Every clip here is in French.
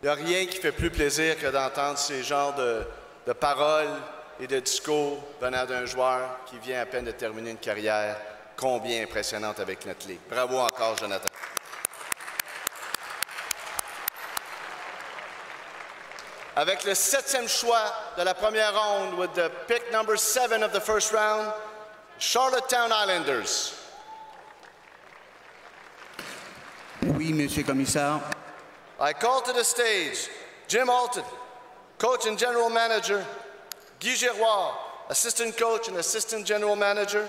Il n'y a rien qui fait plus plaisir que d'entendre ces genres de paroles et de discours venant d'un joueur qui vient à peine de terminer une carrière combien impressionnante avec notre ligue. Bravo encore, Jonathan. Avec le 7e choix de la première ronde, with the pick number 7 of the first round, Charlottetown Islanders. Oui, Monsieur le Commissaire. I call to the stage Jim Alton, Coach and General Manager, Guy Giroir, Assistant Coach and Assistant General Manager,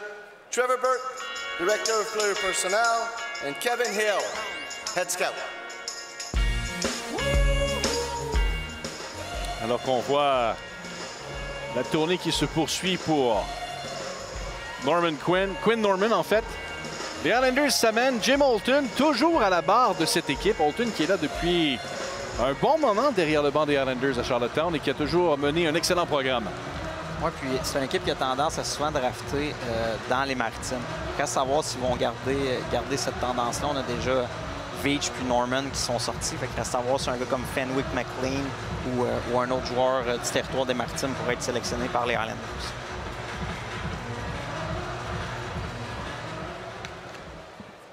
Trevor Burke, Director of Player Personnel, and Kevin Hill, Head Scout. Alors qu'on voit la tournée qui se poursuit pour Norman Quinn. Quinn Norman, en fait. Les Islanders s'amènent. Jim Alton, toujours à la barre de cette équipe. Alton qui est là depuis un bon moment derrière le banc des Islanders à Charlottetown et qui a toujours mené un excellent programme. Oui, puis c'est une équipe qui a tendance à souvent drafter dans les Maritimes. Reste à savoir s'ils vont garder cette tendance-là. On a déjà Veach puis Norman qui sont sortis. Fait que reste à voir si un gars comme Fenwick McLean ou un autre joueur du territoire des Maritimes pourrait être sélectionné par les Islanders.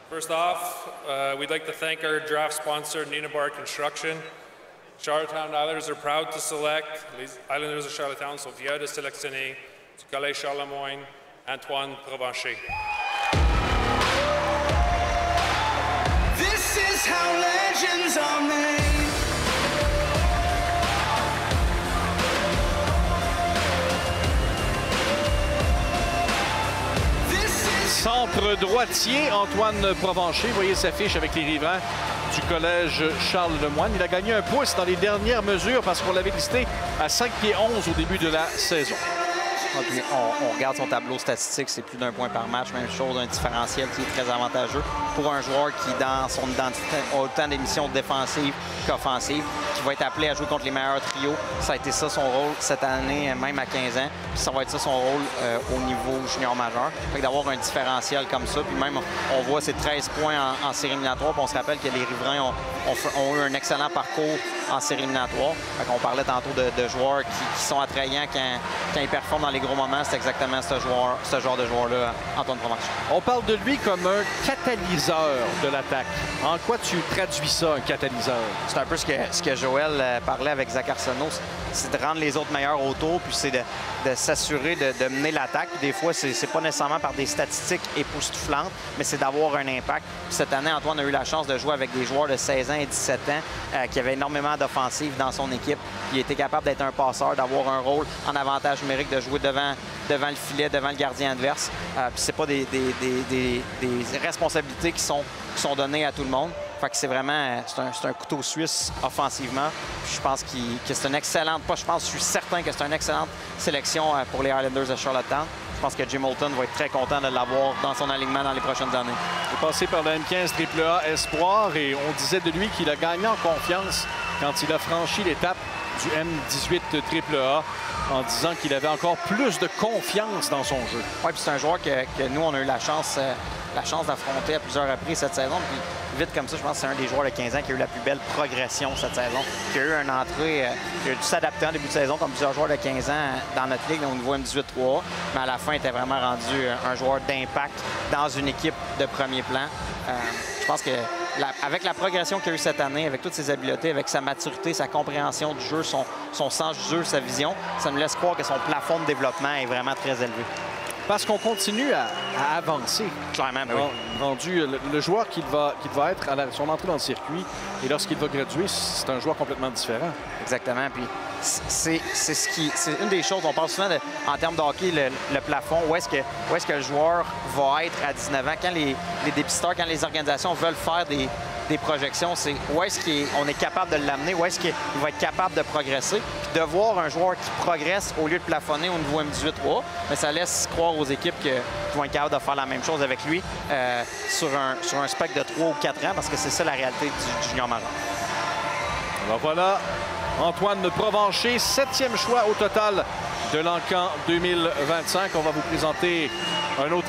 First off, we'd like to thank our draft sponsor, Nina Bar Construction. Charlottetown Islanders are proud to select les Islanders de Charlottetown sont fiers de sélectionner du Collège Charlemagne, Antoine Provencher. This is how legends are made. Centre droitier, Antoine Provencher. Vous voyez sa fiche avec les riverains du Collège Charles-Lemoine. Il a gagné un pouce dans les dernières mesures parce qu'on l'avait listé à 5 pieds 11 au début de la saison. On regarde son tableau statistique, c'est plus d'un point par match. Même chose, un différentiel qui est très avantageux pour un joueur qui, dans son identité, a autant d'émissions défensives qu'offensives, qui va être appelé à jouer contre les meilleurs trios. Ça a été ça son rôle cette année, même à 15 ans. Puis ça va être ça son rôle au niveau junior majeur. Fait que d'avoir un différentiel comme ça, puis même on voit ses 13 points en série éliminatoire. Puis on se rappelle que les riverains ont eu un excellent parcours en série éliminatoire. Fait qu'on parlait tantôt de joueurs qui sont attrayants quand ils performent dans les gros moments. C'est exactement ce genre de joueur-là, Antoine Provencher. On parle de lui comme un catalyseur de l'attaque. En quoi tu traduis ça, un catalyseur? C'est un peu ce que Joël parlait avec Zach Arsenault. C'est de rendre les autres meilleurs autour, puis c'est de s'assurer de mener l'attaque. Des fois, c'est pas nécessairement par des statistiques époustouflantes, mais c'est d'avoir un impact. Puis cette année, Antoine a eu la chance de jouer avec des joueurs de 16 ans et 17 ans qui avaient énormément d'offensives dans son équipe. Il était capable d'être un passeur, d'avoir un rôle en avantage numérique, de jouer devant le filet, devant le gardien adverse. Puis c'est pas des responsabilités qui sont données à tout le monde. Fait que c'est vraiment un couteau suisse offensivement. Puis je pense que c'est une excellente, je suis certain que c'est une excellente sélection pour les Islanders de Charlottetown. Je pense que Jim Alton va être très content de l'avoir dans son alignement dans les prochaines années. Il est passé par le M15 AAA Espoir et on disait de lui qu'il a gagné en confiance quand il a franchi l'étape du M18 AAA en disant qu'il avait encore plus de confiance dans son jeu. Oui, puis c'est un joueur que nous, on a eu la chance d'affronter à plusieurs reprises cette saison. Puis vite comme ça, je pense que c'est un des joueurs de 15 ans qui a eu la plus belle progression cette saison, qui a eu une entrée, qui a dû s'adapter en début de saison comme plusieurs joueurs de 15 ans dans notre ligue au niveau M18-3, mais à la fin, il était vraiment rendu un joueur d'impact dans une équipe de premier plan. Je pense que avec la progression qu'il a eu cette année, avec toutes ses habiletés, avec sa maturité, sa compréhension du jeu, son sens du jeu, sa vision, ça nous laisse croire que son plafond de développement est vraiment très élevé. Parce qu'on continue à avancer. Clairement, oui. Rendu le joueur qu'il va être à son entrée dans le circuit et lorsqu'il va graduer, c'est un joueur complètement différent. Exactement. Puis c'est une des choses, on parle souvent en termes de hockey, le plafond, où est-ce que le joueur va être à 19 ans. Quand les dépisteurs, quand les organisations veulent faire des projections, c'est où est-ce qu'on est capable de l'amener, où est-ce qu'il va être capable de progresser. Puis de voir un joueur qui progresse au lieu de plafonner au niveau M18-3, mais ça laisse croire aux équipes qui vont être capables de faire la même chose avec lui sur un spectre de 3 ou 4 ans, parce que c'est ça la réalité du junior majeur. Alors voilà, Antoine Provencher, 7e choix au total de l'Encan 2025. On va vous présenter un autre